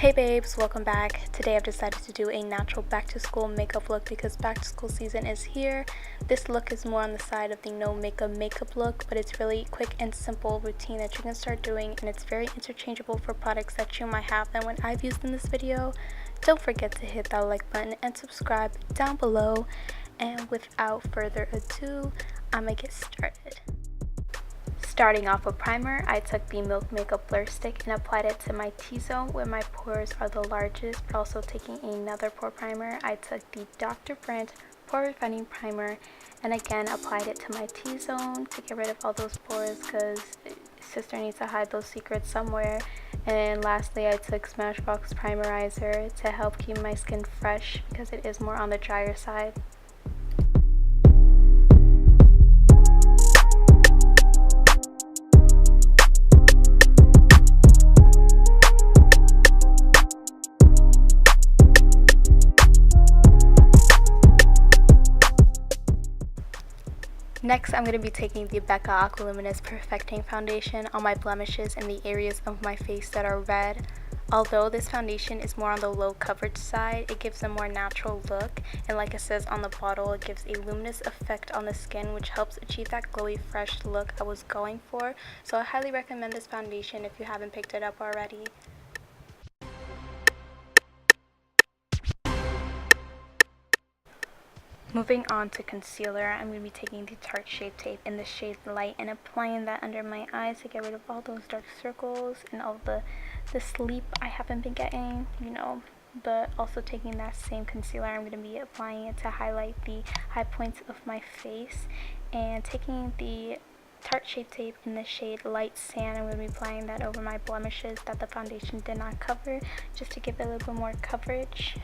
Hey babes, welcome back. Today I've decided to do a natural back to school makeup look because back to school season is here. This look is more on the side of the no makeup look, but it's really quick and simple routine that you can start doing, and it's very interchangeable for products that you might have that when I've used in this video. Don't forget to hit that like button and subscribe down below. And without further ado, I'm gonna get started. Starting off with primer, I took the Milk Makeup Blur Stick and applied it to my T-zone where my pores are the largest, but also taking another pore primer, I took the Dr. Brandt Pore Refining Primer and again applied it to my T-zone to get rid of all those pores because sister needs to hide those secrets somewhere. And lastly, I took Smashbox Primerizer to help keep my skin fresh because it is more on the drier side. Next, I'm going to be taking the Becca Aqualuminous Perfecting Foundation on my blemishes and the areas of my face that are red. Although this foundation is more on the low coverage side, it gives a more natural look, and like it says on the bottle, it gives a luminous effect on the skin which helps achieve that glowy fresh look I was going for. So I highly recommend this foundation if you haven't picked it up already. Moving on to concealer, I'm going to be taking the Tarte Shape Tape in the shade Light and applying that under my eyes to get rid of all those dark circles and all the sleep I haven't been getting, but also taking that same concealer, I'm going to be applying it to highlight the high points of my face, and taking the Tarte Shape Tape in the shade Light Sand, I'm going to be applying that over my blemishes that the foundation did not cover, just to give it a little bit more coverage.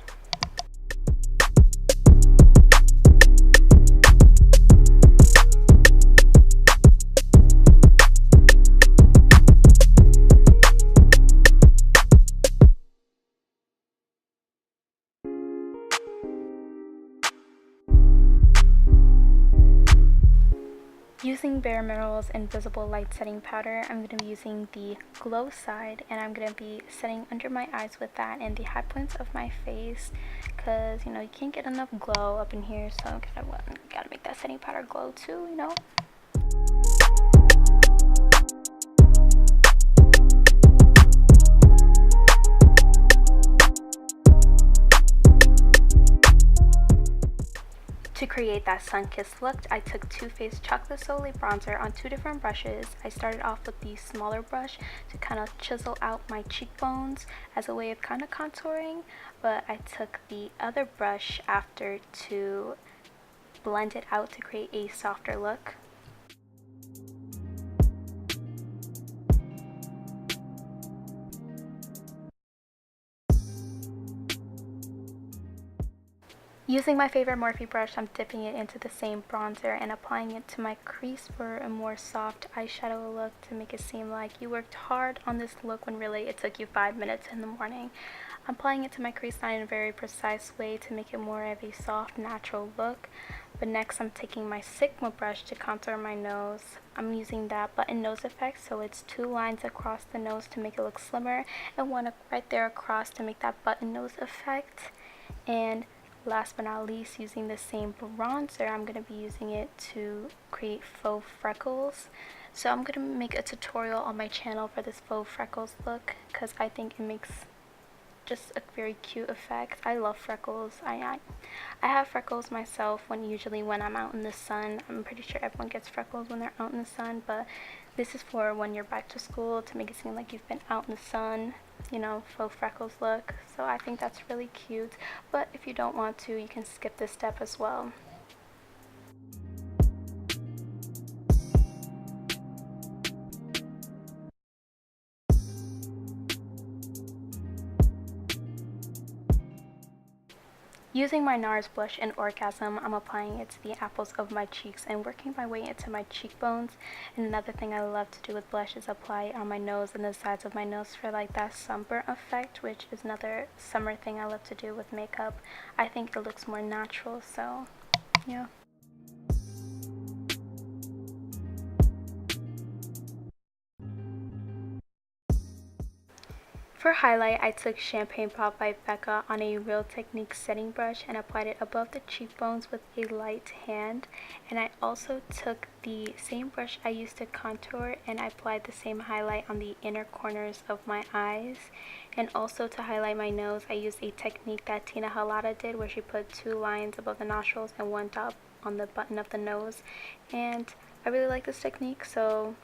Using Bare Minerals Invisible Light Setting Powder, I'm going to be using the Glow side, and I'm going to be setting under my eyes with that and the high points of my face, because you can't get enough glow up in here, so gotta make that setting powder glow too, To create that sun-kissed look, I took Too Faced Chocolate Soleil Bronzer on two different brushes. I started off with the smaller brush to kind of chisel out my cheekbones as a way of kind of contouring, but I took the other brush after to blend it out to create a softer look. Using my favorite Morphe brush, I'm dipping it into the same bronzer and applying it to my crease for a more soft eyeshadow look to make it seem like you worked hard on this look when really it took you 5 minutes in the morning. I'm applying it to my crease line in a very precise way to make it more of a soft, natural look. But next, I'm taking my Sigma brush to contour my nose. I'm using that button nose effect, so it's 2 lines across the nose to make it look slimmer and one right there across to make that button nose effect. And last but not least, using the same bronzer, I'm going to be using it to create faux freckles. So I'm going to make a tutorial on my channel for this faux freckles look because I think it makes just a very cute effect. I love freckles. I have freckles myself usually when I'm out in the sun. I'm pretty sure everyone gets freckles when they're out in the sun, but this is for when you're back to school to make it seem like you've been out in the sun, faux freckles look. So I think that's really cute, but if you don't want to, you can skip this step as well. Using my NARS blush in Orgasm, I'm applying it to the apples of my cheeks and working my way into my cheekbones. And another thing I love to do with blush is apply it on my nose and the sides of my nose for like that sunburn effect, which is another summer thing I love to do with makeup. I think it looks more natural, so yeah. For highlight, I took Champagne Pop by Becca on a Real Technique setting brush and applied it above the cheekbones with a light hand. And I also took the same brush I used to contour and I applied the same highlight on the inner corners of my eyes. And also to highlight my nose, I used a technique that Tina Halada did where she put 2 lines above the nostrils and 1 dot on the button of the nose. And I really like this technique, so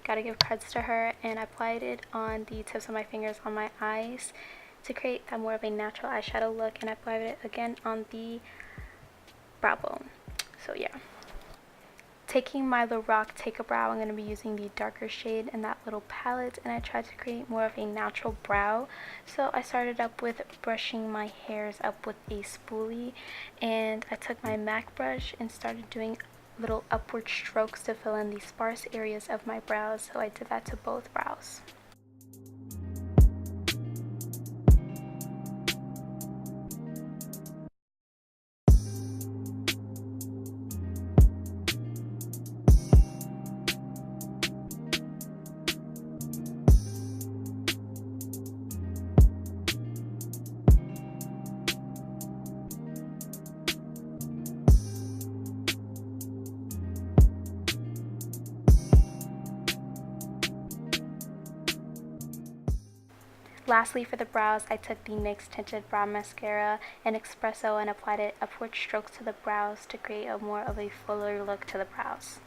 gotta give credits to her, and I applied it on the tips of my fingers on my eyes to create that more of a natural eyeshadow look, and I applied it again on the brow bone. So yeah. Taking my Lorac Take a Brow, I'm going to be using the darker shade in that little palette, and I tried to create more of a natural brow. So I started up with brushing my hairs up with a spoolie, and I took my MAC brush and started doing little upward strokes to fill in the sparse areas of my brows, so I did that to both brows. Lastly, for the brows, I took the NYX Tinted Brow Mascara and Espresso and applied it upward strokes to the brows to create a more of a fuller look to the brows.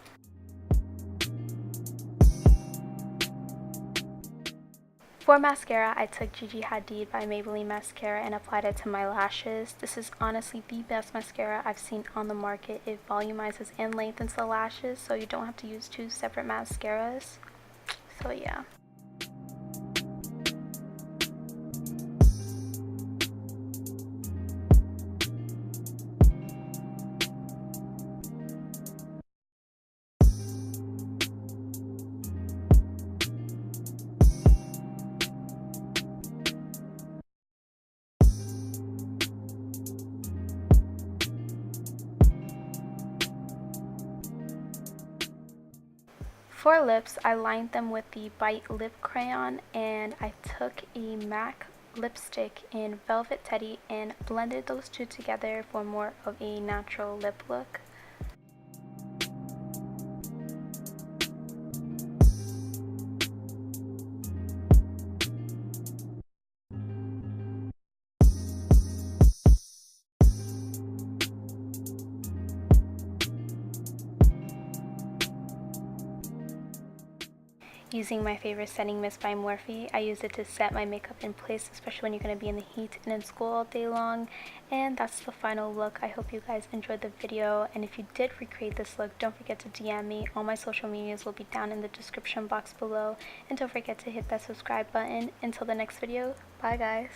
For mascara, I took Gigi Hadid by Maybelline Mascara and applied it to my lashes. This is honestly the best mascara I've seen on the market. It volumizes and lengthens the lashes, so you don't have to use 2 separate mascaras. So yeah. For lips, I lined them with the Bite Lip Crayon, and I took a MAC lipstick in Velvet Teddy and blended those two together for more of a natural lip look. Using my favorite setting mist by Morphe, I use it to set my makeup in place, especially when you're going to be in the heat and in school all day long. And that's the final look. I hope you guys enjoyed the video, and if you did recreate this look, don't forget to DM me. All my social medias will be down in the description box below, and don't forget to hit that subscribe button. Until the next video, bye guys.